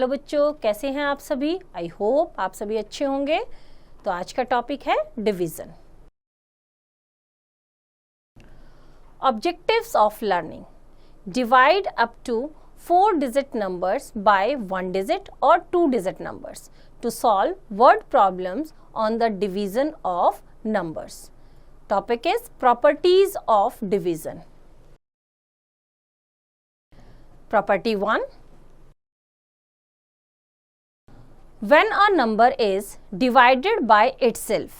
Hello बच्चों, कैसे हैं आप सभी? आई होप आप सभी अच्छे होंगे। तो आज का टॉपिक है division. Objectives of learning: divide up to 4 digit numbers by 1 digit और 2 digit numbers to solve word problems on the division of numbers. Topic is properties of division. Property 1. When a number is divided by itself,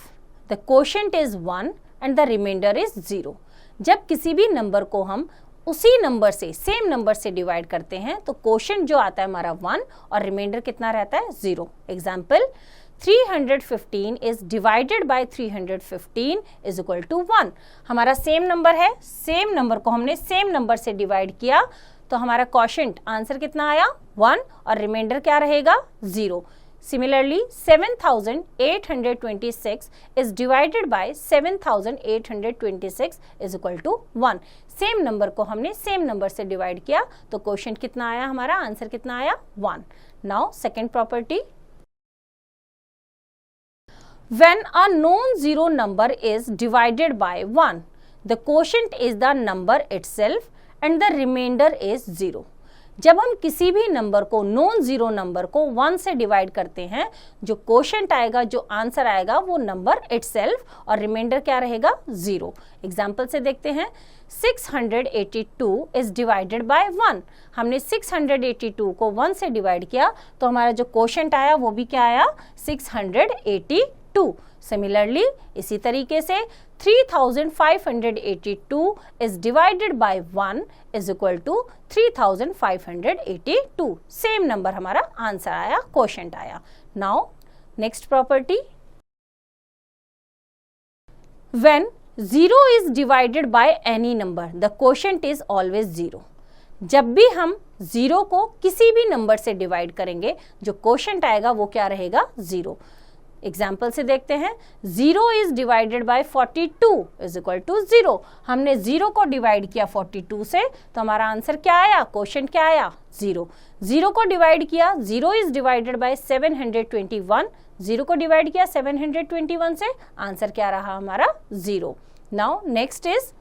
the quotient is 1 and the remainder is 0. जब किसी भी number को हम उसी number से, same number से divide करते हैं तो क्वोशंट जो आता है हमारा 1 और रिमाइंडर कितना रहता है? 0. Example, 315 is divided by 315 is equal to 1. हमारा सेम नंबर है, सेम नंबर को हमने सेम नंबर से डिवाइड किया तो हमारा क्वोशंट आंसर कितना आया? 1 और रिमाइंडर क्या रहेगा? 0. Similarly 7826 is divided by 7826 is equal to 1. Same number को हमने सेम नंबर से डिवाइड किया तो क्वोशंट कितना आया? हमारा आंसर कितना आया? 1. Now second property, when a non-zero number is divided by 1, the quotient is the number itself and the remainder is 0. जब हम किसी भी नंबर को, नॉन जीरो नंबर को 1 से डिवाइड करते हैं, जो क्वोशंट आएगा, जो आंसर आएगा वो नंबर इटसेल्फ और रिमाइंडर क्या रहेगा? 0. एग्जाम्पल से देखते हैं, 682 इज डिवाइडेड बाय 1. हमने 682 को 1 से डिवाइड किया तो हमारा जो क्वोशंट आया वो भी क्या आया? 682. सिमिलरली इसी तरीके से 3582 is divided by 1 is equal to 3582. Same number हमारा आंसर आया, क्वोशंट आया. Now next property, when 0 is divided by any number the quotient is always 0. जब भी हम 0 को किसी भी नंबर से डिवाइड करेंगे जो क्वोशंट आएगा वो क्या रहेगा? 0. एग्जाम्पल से देखते हैं, 0 is divided by 42 is equal to 0. हमने 0 को डिवाइड किया 42 से तो हमारा आंसर क्या आया? क्वोशंट क्या आया? 0. 0 को डिवाइड किया, 0 इज डिवाइडेड बाय 721. 0 को डिवाइड किया 721 से, आंसर क्या रहा हमारा? 0. Now next is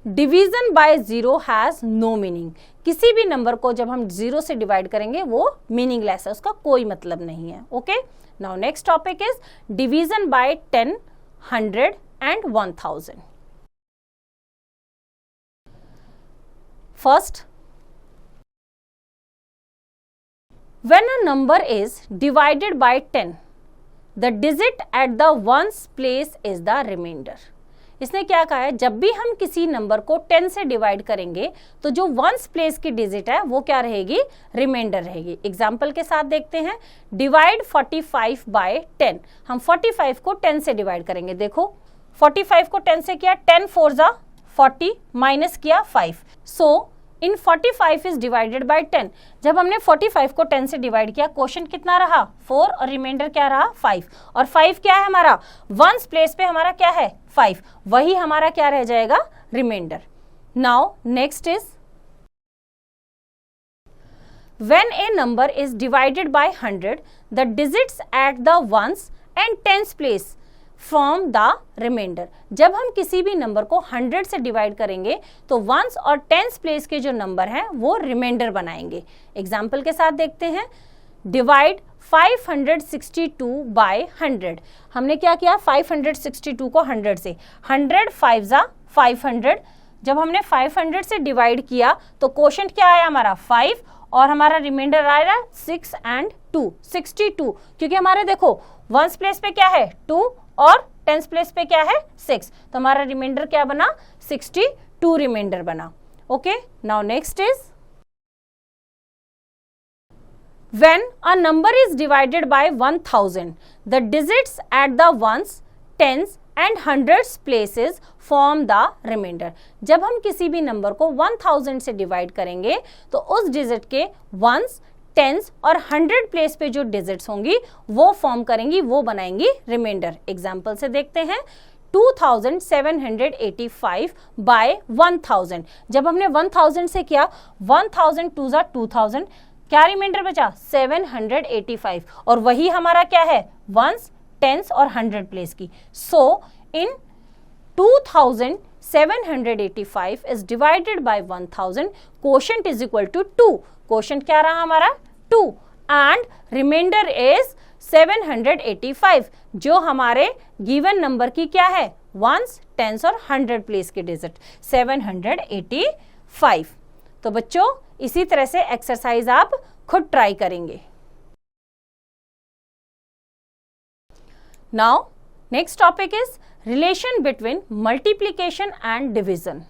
division by 0 has no meaning. किसी भी नंबर को जब हम 0 से डिवाइड करेंगे वो मीनिंगलेस है, उसका कोई मतलब नहीं है. Okay, now next topic is division bye 10, 100 and 1000. First, when a number is divided by 10, the digit at the ones place is the remainder. इसने क्या कहा है? जब भी हम किसी नंबर को 10 से डिवाइड करेंगे तो जो वंस प्लेस की डिजिट है वो क्या रहेगी? रिमाइंडर रहेगी. एग्जाम्पल के साथ देखते हैं, डिवाइड 45 बाय 10. हम 45 को 10 से डिवाइड करेंगे. देखो 45 को 10 से किया, 10 4 जा 40, माइनस किया 5. सो इन 45 इज डिवाइडेड बाय 10. जब हमने 45 को 10 से डिवाइड किया, क्वोशंट कितना रहा? 4 और रिमाइंडर क्या रहा? 5. और 5 क्या है हमारा? वंस प्लेस पे हमारा क्या है? 5. वही हमारा क्या रह जाएगा? Remainder. Now next is when a number is divided by 100, the digits at the ones and tens place from the remainder. जब हम किसी भी नंबर को 100 से डिवाइड करेंगे तो वंस और टेंस प्लेस के जो नंबर हैं वो रिमाइंडर बनाएंगे. एग्जाम्पल के साथ देखते हैं, डिवाइड 562 बाय 100. हमने क्या किया? 562 को 100 से, 100 5 जा 500. जब हमने 500 से डिवाइड किया तो क्वोशंट क्या आया हमारा? 5 और हमारा रिमाइंडर आया 6 एंड 2, 62. क्योंकि हमारे देखो वंस प्लेस पे क्या है? 2 और टेंस प्लेस पे क्या है? 6. तो हमारा रिमाइंडर क्या बना? 62 रिमाइंडर बना. Okay, now next is when a number is divided by 1000, the digits at the ones, tens and hundreds places form the remainder. जब हम किसी भी नंबर को 1000 से डिवाइड करेंगे तो उस डिजिट के ones, टेंस और 100 प्लेस पे जो डिजिट्स होंगी वो फॉर्म करेंगी, वो बनाएंगी रिमाइंडर. एग्जाम्पल से देखते हैं, 2785 बाय 1000। जब हमने 1000 से किया 1000 2 जा 2000, क्या रिमाइंडर बचा 785, और वही हमारा क्या है वंस, टेंस और 100 प्लेस की। सो इन 2785 is divided by 1000, quotient is equal to 2, quotient क्या रहा हमारा 2, and remainder is 785, जो हमारे गिवन नंबर की क्या है वंस, टेंस और 100 प्लेस के डिजिट 785। तो बच्चों इसी तरह से एक्सरसाइज आप खुद ट्राई करेंगे। Now next topic is relation between multiplication and division.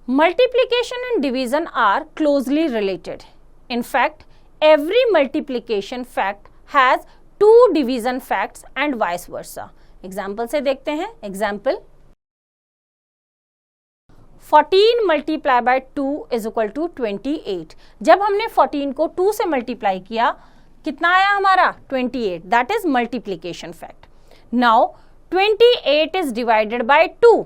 Multiplication and division are closely related. In fact, every multiplication fact has two division facts and vice versa. Example से देखते हैं. Example, 14 multiply by 2 is equal to 28. जब हमने 14 को 2 से multiply किया कितना आया हमारा 28, that is multiplication fact. Now 28 is divided by 2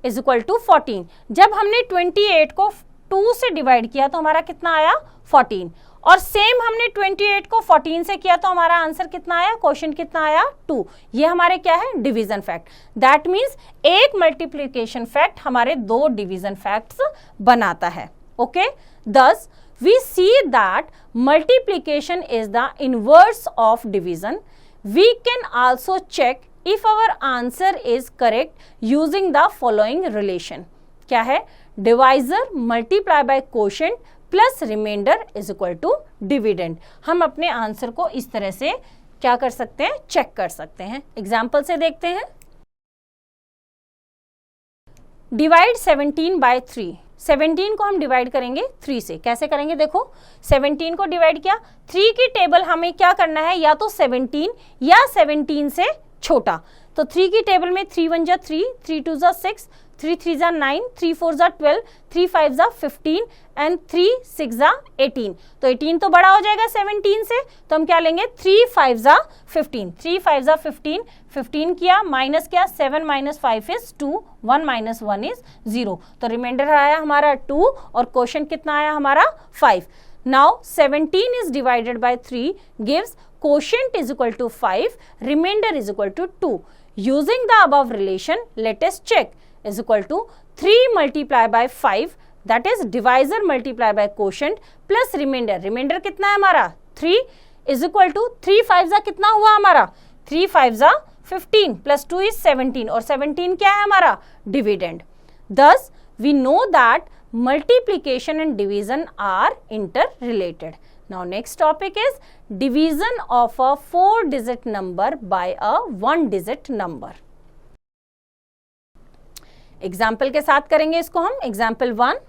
is equal to 14। जब हमने 28 को 2 से डिवाइड किया तो हमारा कितना आया 14, और सेम हमने 28 को 14 से किया तो हमारा आंसर कितना आया, क्वेश्चन कितना आया 2। ये हमारे क्या है डिवीजन फैक्ट। दैट मीन्स एक मल्टीप्लीकेशन फैक्ट हमारे दो डिवीजन फैक्ट्स बनाता है। Okay, thus we see that multiplication is the inverse of division. We can also check if our answer is correct using the following relation. क्या है, divisor multiply by quotient plus remainder is equal to dividend. हम अपने answer को इस तरह से क्या कर सकते हैं, चेक कर सकते हैं। एग्जाम्पल से देखते हैं। Divide 17 bye 3। 17 को हम डिवाइड करेंगे 3 से। कैसे करेंगे देखो, 17 को डिवाइड किया, 3 की टेबल हमें क्या करना है, या तो 17 या 17 से छोटा। तो 3 की टेबल में 3 1 जा 3, 3 2 जा 6, 3 3 जा 9, 3 4 जा 12, 3 5 जा 15 एंड 3 6 जा 18। तो 18 तो बड़ा हो जाएगा 17 से, तो हम क्या लेंगे 3 5 जा 15, 3 5 जा 15, 15 किया माइनस किया, 7 माइनस 5 इज 2, 1 माइनस 1 इज 0। तो रिमाइंडर आया हमारा 2 और क्वेश्चन कितना आया हमारा 5। Now 17 is divided bye 3 gives quotient is equal to 5, remainder is equal to 2. Using the above relation, let us check is equal to 3 multiply by 5, that is divisor multiply by quotient plus remainder. Remainder कितना है हमारा 3 is equal to 3 5 जा कितना हुआ हमारा 3 5 जा 15 plus 2 is 17, और 17 क्या है हमारा dividend. Thus we know that multiplication and division are interrelated. Now next topic is division of a 4-digit number by a 1-digit number. Example के साथ करेंगे इसको हम। Example 1,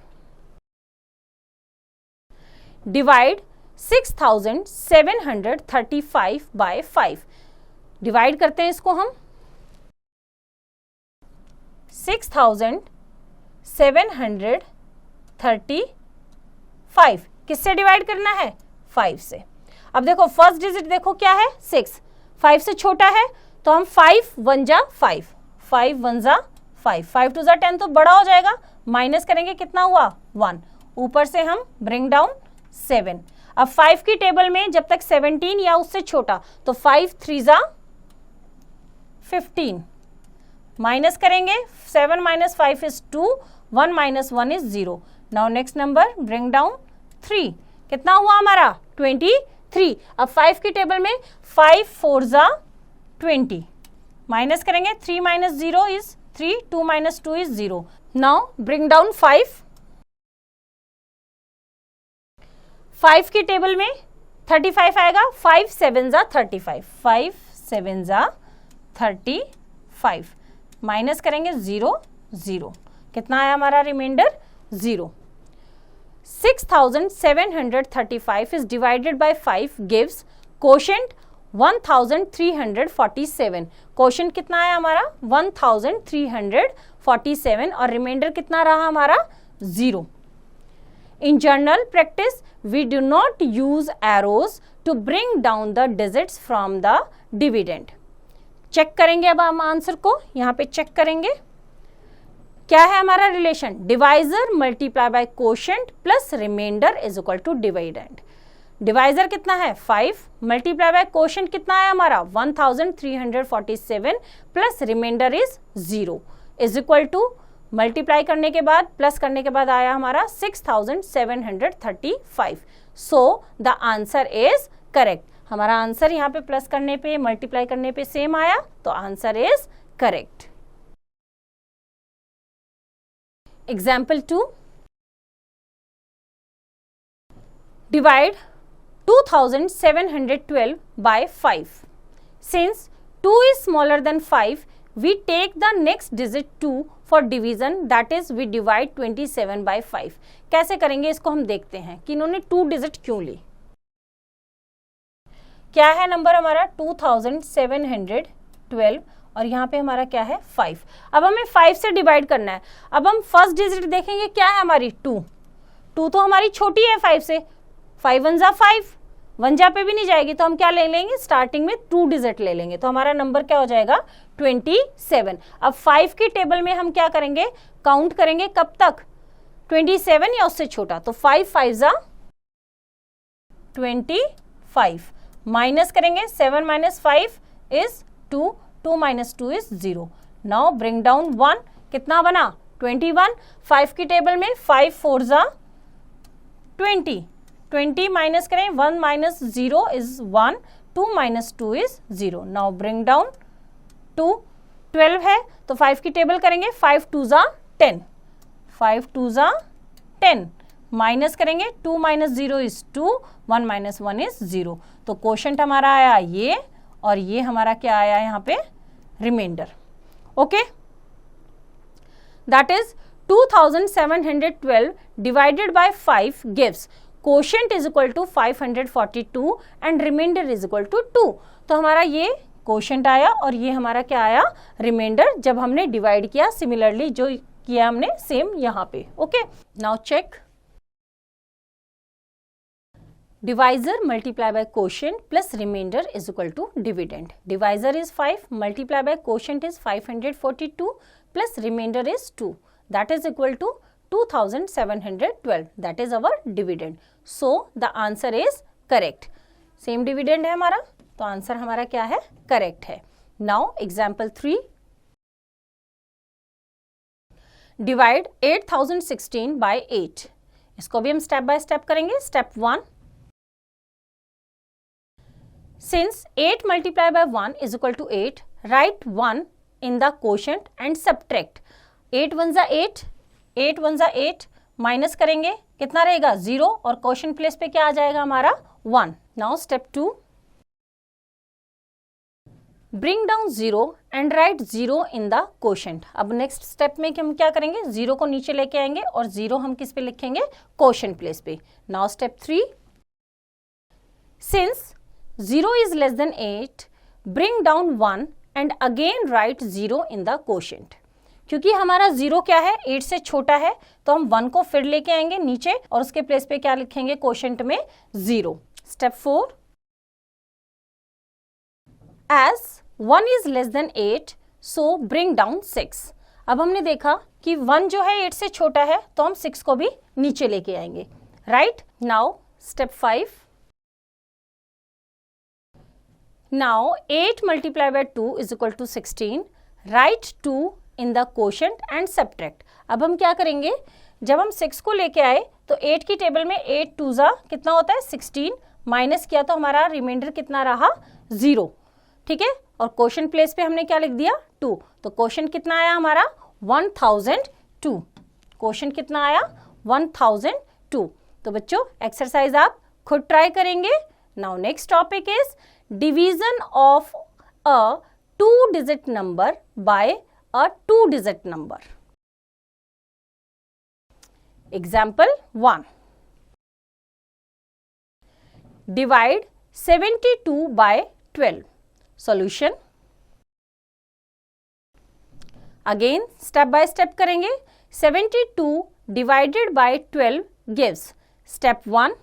divide 6735 bye 5। डिवाइड करते हैं इसको हम। 6735 किससे डिवाइड करना है 5 से। अब देखो फर्स्ट डिजिट देखो क्या है 6, 5 से छोटा है तो हम 5 1 जा 5, 5 1 जा 5, 5 2 जा 10 तो बड़ा हो जाएगा, माइनस करेंगे कितना हुआ 1, ऊपर से हम ब्रिंग डाउन 7। अब 5 की टेबल में जब तक 17 या उससे छोटा तो 5 3 जा 15, माइनस करेंगे 7 minus 5 is 2, 1 minus 1 is 0। Now next number bring down 3, कितना हुआ हमारा 23। अब 5 की टेबल में 5 4 जा 20, माइनस करेंगे 3 minus 0 is 3, 2 minus 2 is 0। Now bring down 5 की टेबल में 35 आएगा, 5 7 जा 35, 5 7 जा 35, माइनस करेंगे 0 0, कितना आया हमारा remainder 0। 6735 is divided by 5 gives quotient 1347। Question कितना आया हमारा 1347 और रिमाइंडर कितना रहा हमारा 0। In general practice, we do not use arrows to bring down the digits from the dividend. Check करेंगे अब हम आंसर को, यहाँ पे चेक करेंगे क्या है हमारा relation, divisor multiply by quotient plus remainder is equal to dividend. Divisor कितना है 5, मल्टीप्लाई बाय कोशेंट कितना है हमारा 1347 plus remainder is 0 is equal to multiply करने के बाद प्लस करने के बाद आया हमारा 6735। So the answer is correct. हमारा आंसर यहाँ पे प्लस करने पे मल्टीप्लाई करने पे सेम आया, तो answer is correct. Example 2, divide 2712 by 5. Since 2 is smaller than 5, we take the next digit 2 for division, that is we divide 27 by 5. कैसे करेंगे इसको हम देखते हैं कि इन्होंने 2 डिजिट क्यों ली। क्या है नंबर हमारा 2712 और यहाँ पे हमारा क्या है 5। अब हमें 5 से डिवाइड करना है। अब हम फर्स्ट डिजिट देखेंगे क्या है हमारी 2 तो हमारी छोटी है 5 से, 5 1 जा 5, 1 जा पे भी नहीं जाएगी, तो हम क्या ले लेंगे स्टार्टिंग में 2 डिजिट ले लेंगे, तो हमारा नंबर क्या हो जाएगा 27। अब 5 की टेबल में हम क्या करेंगे काउंट करेंगे कब तक 27 या उससे छोटा, तो 5 5 जा 25, माइनस करेंगे 7 minus 5 is 2, 2 minus 2 is 0। Now bring down 1, कितना बना 21, 5 की टेबल में 5 4 जा 20, 20 माइनस करें 1 minus 0 is 1, 2 minus 2 is 0। Now bring down 2, 12 है तो 5 की टेबल करेंगे 5 2 जा 10, 5 2 जा 10, माइनस करेंगे 2 माइनस 0 इज 2, 1 माइनस 1 इज 0। तो क्वोशंट हमारा आया ये और ये हमारा क्या आया यहाँ पे remainder. Okay, that is 2712 divided by 5 gives quotient is equal to 542 and remainder is equal to 2। तो हमारा ये क्वोशंट आया और ये हमारा क्या आया रिमाइंडर, जब हमने डिवाइड किया सिमिलरली जो किया हमने सेम यहाँ पे। Okay, now check divisor multiply by quotient plus remainder is equal to dividend. Divisor is 5, multiply by quotient is 542 plus remainder is 2, that is equal to 2712, that is our dividend. So the answer is correct. Same dividend है हमारा, तो answer हमारा क्या है correct है। Now example 3, divide 8016 by 8। इसको भी हम स्टेप बाय स्टेप करेंगे। Step 1, since 8 multiplied by 1 is equal to 8, write 1 in the quotient and subtract 8 1 जा 8, 8 1 जा 8, माइनस करेंगे कितना रहेगा 0 और क्वोशंट प्लेस पे क्या आ जाएगा हमारा 1। Now step 2, bring down 0 and right 0 in the quotient. अब नेक्स्ट स्टेप में हम क्या करेंगे 0 को नीचे लेके आएंगे और 0 हम किस पे लिखेंगे क्वोशंट प्लेस पे। Now step 3, since 0 is less than 8, bring down 1 and again right 0 in the quotient. क्योंकि हमारा 0 क्या है 8 से छोटा है, तो हम 1 को फिर लेके आएंगे नीचे और उसके प्लेस पे क्या लिखेंगे क्वोशंट में 0। Step 4, as 1 is less than 8 so bring down 6। अब हमने देखा कि 1 जो है 8 से छोटा है, तो हम 6 को भी नीचे लेके आएंगे, right. Now step 5, now 8 multiply by 2 is equal to 16, right 2 in the quotient and subtract. अब हम क्या करेंगे जब हम 6 को लेके आए तो 8 की टेबल में 8 2 जा कितना होता है 16, माइनस किया तो हमारा रिमाइंडर कितना रहा 0, ठीक है। और क्वोशंट प्लेस पे हमने क्या लिख दिया 2, तो क्वोशंट कितना आया हमारा 1002। क्वोशंट कितना आया 1002। तो बच्चों एक्सरसाइज आप खुद ट्राई करेंगे। Now next topic is division of a 2 digit number by a 2 digit number. Example 1, divide 72 by 12. Solution, again step by step करेंगे। 72 divided by 12 gives, step 1,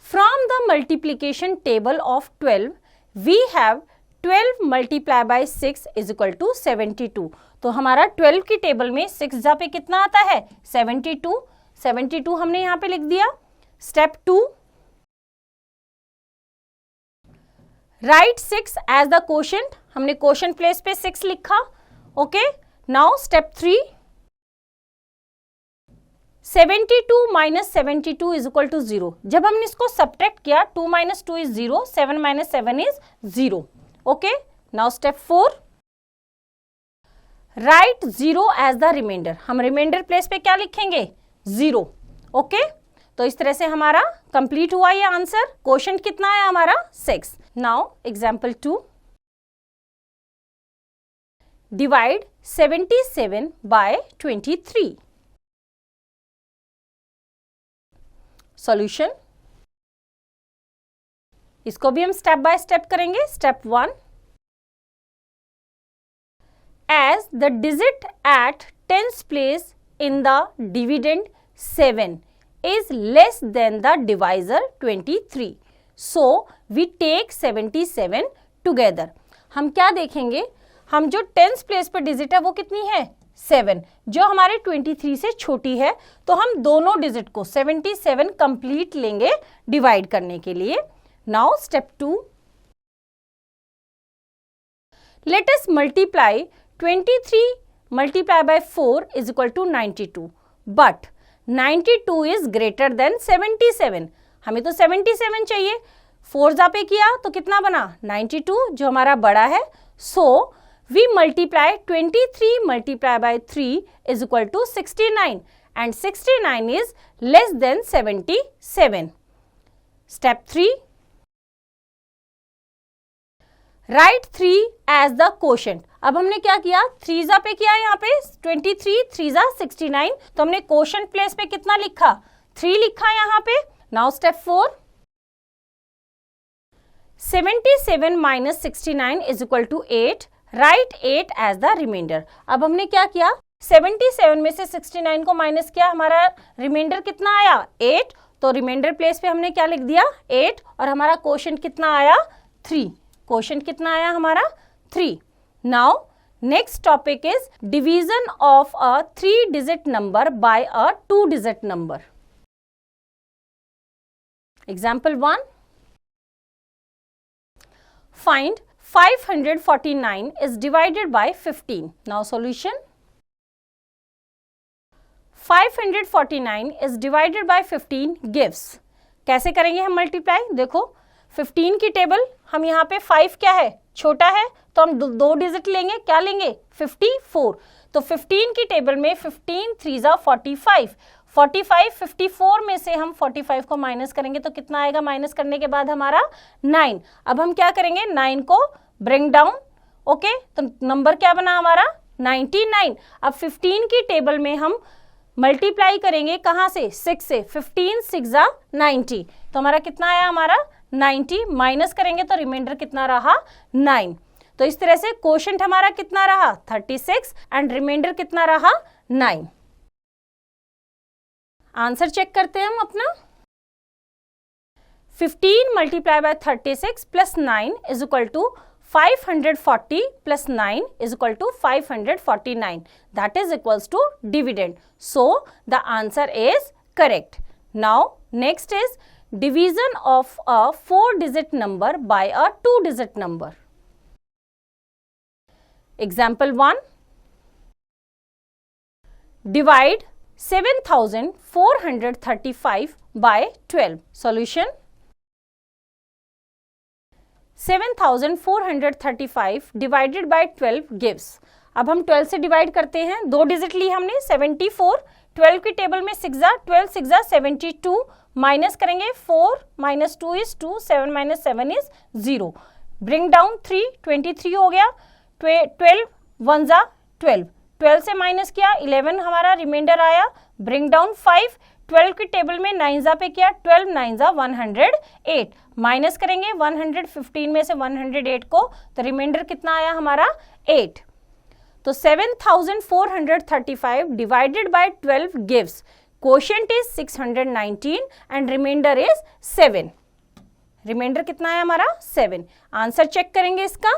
from the multiplication table of 12 we have 12 multiply by 6 is equal to 72। तो हमारा 12 की table में 6 जा पे कितना आता है 72। 72 हमने यहां पे लिख दिया। Step 2, right 6 as the quotient. हमने कोशेंट प्लेस पे 6 लिखा। Okay, now step 3, 72 minus 72 is equal to 0। जब हमने इसको सब्ट्रैक्ट किया 2 minus 2 is 0, 7 minus 7 is 0। Okay, now step 4, right 0 as the remainder. हम रिमाइंडर प्लेस पे क्या लिखेंगे 0। ओके, तो इस तरह से हमारा कंप्लीट हुआ ये आंसर। क्वोशंट कितना है हमारा 6। Now example 2, divide 77 by 23। Solution, इसको भी हम स्टेप बाय स्टेप करेंगे। Step 1, as the digit at tens place in the dividend 7 is less than the divisor 23, so we take 77 together। हम क्या देखेंगे, हम जो टेंस प्लेस पर डिजिट है वो कितनी है 7, जो हमारे 23 से छोटी है, तो हम दोनों डिजिट को 77 कंप्लीट लेंगे डिवाइड करने के लिए। Now step 2, let us multiply 23 multiplied by 4 is equal to 92, but 92 is greater than 77। हमें तो 77 चाहिए, 4 जा पे किया तो कितना बना 92, जो हमारा बड़ा है। so we multiply 23 multiplied by 3 is equal to 69 and 69 is less than 77। step 3, right 3 as the quotient. अब हमने क्या किया 3 जा पे किया, यहाँ पे 23, 3 जा 69, तो हमने क्वोशंट प्लेस पे कितना लिखा 3 लिखा यहाँ पे। Now step 4, 77 minus 69 is equal to 8, right 8 as the remainder. अब हमने क्या किया 77 में से 69 को माइनस किया, हमारा रिमाइंडर कितना आया 8, तो रिमाइंडर प्लेस पे हमने क्या लिख दिया 8, और हमारा क्वोशंट कितना आया 3। क्वोशंट कितना आया हमारा 3। Now next topic is division of a 3 digit number by a 2 digit number. Example 1, find 549 is divided by 15। Now solution, 549 is divided by 15 gives। कैसे करेंगे हम मल्टीप्लाई, देखो 15 की टेबल हम यहाँ पे 5 क्या है छोटा है, तो हम दो डिजिट लेंगे, क्या लेंगे 54। तो 15 की टेबल में 15 3 जा 45, 54 में से हम 45 को माइनस करेंगे तो कितना आएगा, माइनस करने के बाद हमारा 9। अब हम क्या करेंगे 9 को ब्रिंग डाउन। ओके, तो नंबर क्या बना हमारा 99। अब 15 की टेबल में हम मल्टीप्लाई करेंगे कहाँ से 6 से, 15 6 जा 90, तो हमारा कितना आया हमारा 90, माइनस करेंगे तो रिमाइंडर कितना रहा 9। तो इस तरह से क्वोशंट हमारा कितना रहा 36 एंड रिमाइंडर कितना रहा 9। आंसर चेक करते हैं हम अपना। 15 multiply by 36 plus 9 is equal to 540 plus 9 is equal to 549, that is equals to dividend, so the answer is correct। Now next is division of a 4-digit number by a 2-digit number। Example 1, divide 7435 by 12। Solution, 7435 divided by 12 gives. अब हम 12 से divide करते हैं, 2 digit ली हमने 74, 12 की table में 6 जा 12 6 जा 72, माइनस करेंगे 4 minus 2 is 2, 7 minus 7 is 0, bring down 3 23 हो गया, 12 1 जा 12, 12 से माइनस किया 11 हमारा रिमाइंडर आया, ब्रिंग डाउन 5, 12 की टेबल में 9 जा पे किया 12 9 जा 108, माइनस करेंगे 115 में से 108 को, तो रिमाइंडर कितना आया हमारा 8। तो 7435 divided by 12 gives quotient is 619 and remainder is 7। Remainder कितना है हमारा 7। आंसर चेक करेंगे इसका।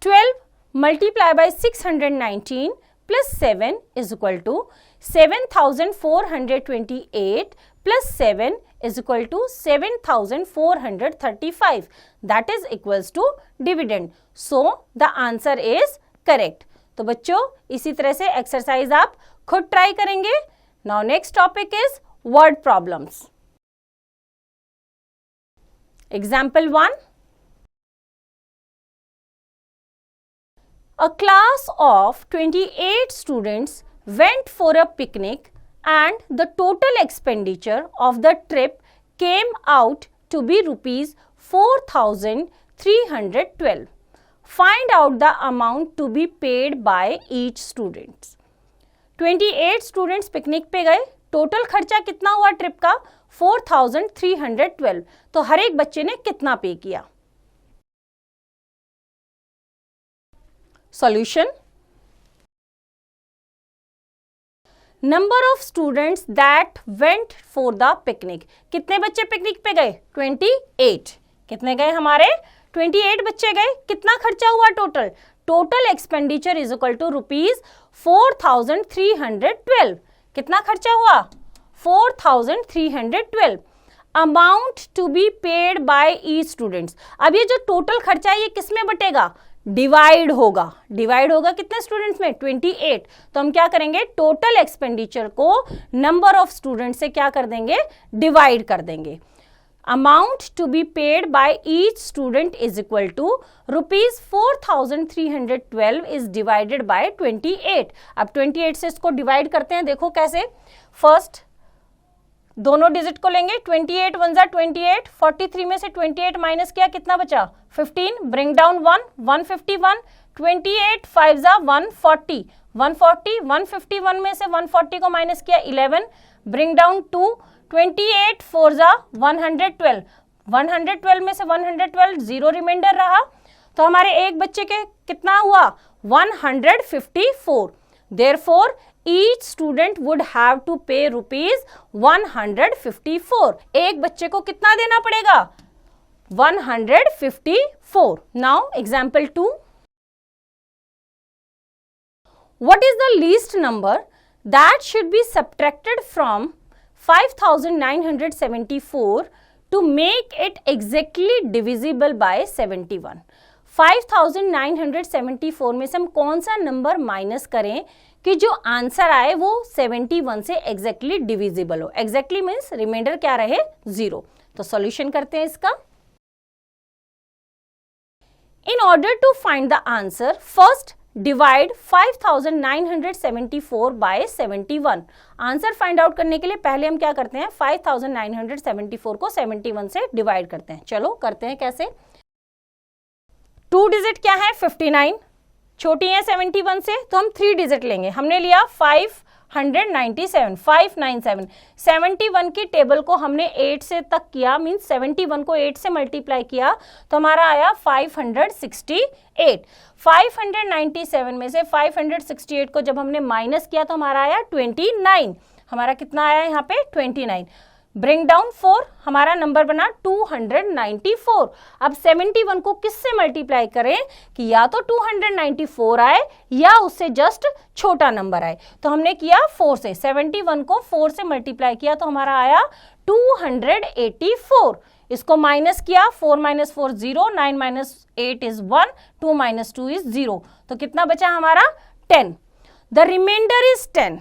12 multiply by 619 plus 7 is equal to 7428 plus 7 is equal to 7435. That is equals to dividend. So the answer is correct. तो बच्चों इसी तरह से एक्सरसाइज आप खुद ट्राई करेंगे। Now next topic is word problems. Example 1. A class of 28 students went for a picnic and the total expenditure of the trip came out to be rupees 4,312. Find out the amount to be paid by each student. 28 students picnic पे गए, total खर्चा कितना हुआ trip का 4,312। तो हर एक बच्चे ने कितना पे किया। Solution. Number of students that went for the picnic. कितने बच्चे पिकनिक पे गए 28। कितने गए हमारे 28 बच्चे गए। कितना खर्चा हुआ total. Total expenditure is equal to rupees 4,312। कितना खर्चा हुआ 4,312। Amount to be paid by each students. अब ये जो टोटल खर्चा है ये किस में बटेगा, डिवाइड होगा। डिवाइड होगा कितने स्टूडेंट्स में 28। तो हम क्या करेंगे टोटल एक्सपेंडिचर को नंबर ऑफ स्टूडेंट से क्या कर देंगे डिवाइड कर देंगे। Amount to be paid by each student is equal to rupees 4,312 is divided by 28। अब 28 से इसको डिवाइड करते हैं, देखो कैसे। फर्स्ट दोनों डिजिट को लेंगे, 28 1 जा 28, 43 में से 28 माइनस किया कितना बचा 15, ब्रिंग डाउन 1, 151, 28 5 जा 140, 140, 151 में से 140 को माइनस किया 11, ब्रिंग डाउन 2, 28 4 जा 112, 112 में से 112 जीरो रिमाइंडर रहा। तो हमारे एक बच्चे के कितना हुआ 154। Therefore each student would have to pay rupees 154। एक बच्चे को कितना देना पड़ेगा 154। Now example 2. What is the least number that should be subtracted from 5,974 to make it exactly divisible by 71? 5,974 में से हम कौन सा नंबर माइनस करें कि जो आंसर आए वो 71 से एग्जैक्टली डिविजिबल हो। एग्जैक्टली मीन्स रिमाइंडर क्या रहे 0। तो सॉल्यूशन करते हैं इसका। In order to find the answer first divide 5,974 by 71। Answer find out करने के लिए पहले हम क्या करते हैं 5,974 को 71 से डिवाइड करते हैं। चलो करते हैं कैसे। 2 डिजिट क्या है 59, छोटी है 71 से, तो हम 3 डिजिट लेंगे। हमने लिया 597, 597। 71 की टेबल को हमने 8 से तक किया, मीन्स 71 को 8 से मल्टीप्लाई किया तो हमारा आया 568। 597 में से 568 को जब हमने माइनस किया तो हमारा आया 29। हमारा कितना आया यहाँ पे 29। ब्रिंग डाउन 4, हमारा नंबर बना 294। अब 71 को किससे मल्टीप्लाई करें कि या तो 294 आए या उससे जस्ट छोटा नंबर आए। तो हमने किया 4 से, 71 को 4 से मल्टीप्लाई किया तो हमारा आया 284। इसको माइनस किया, 4 minus 4 0, 9 minus 8 is 1, 2 minus 2 is 0। तो कितना बचा हमारा 10। The remainder is 10।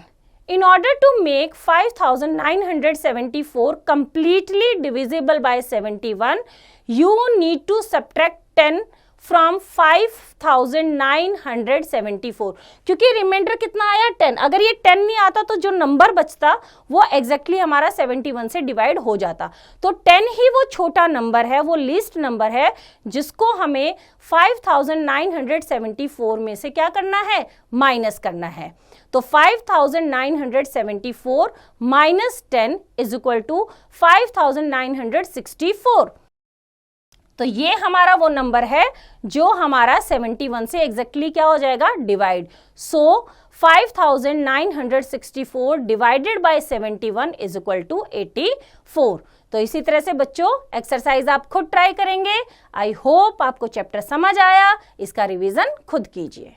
In order to make 5,974 completely divisible by 71, you need to subtract 10 from 5,974। क्योंकि रिमाइंडर कितना आया 10। अगर ये 10 नहीं आता तो जो नंबर बचता वो एग्जैक्टली हमारा 71 से डिवाइड हो जाता। तो 10 ही वो छोटा नंबर है, वो लीस्ट नंबर है जिसको हमें 5,974 में से क्या करना है माइनस करना है। तो 5,974 माइनस 10 इज इक्वल टू 5,964। तो ये हमारा वो नंबर है जो हमारा 71 से एग्जैक्टली क्या हो जाएगा divide. So 5,964 divided by 71 is equal to 84। तो इसी तरह से बच्चों एक्सरसाइज आप खुद ट्राई करेंगे। आई होप आपको चैप्टर समझ आया, इसका रिवीजन खुद कीजिए।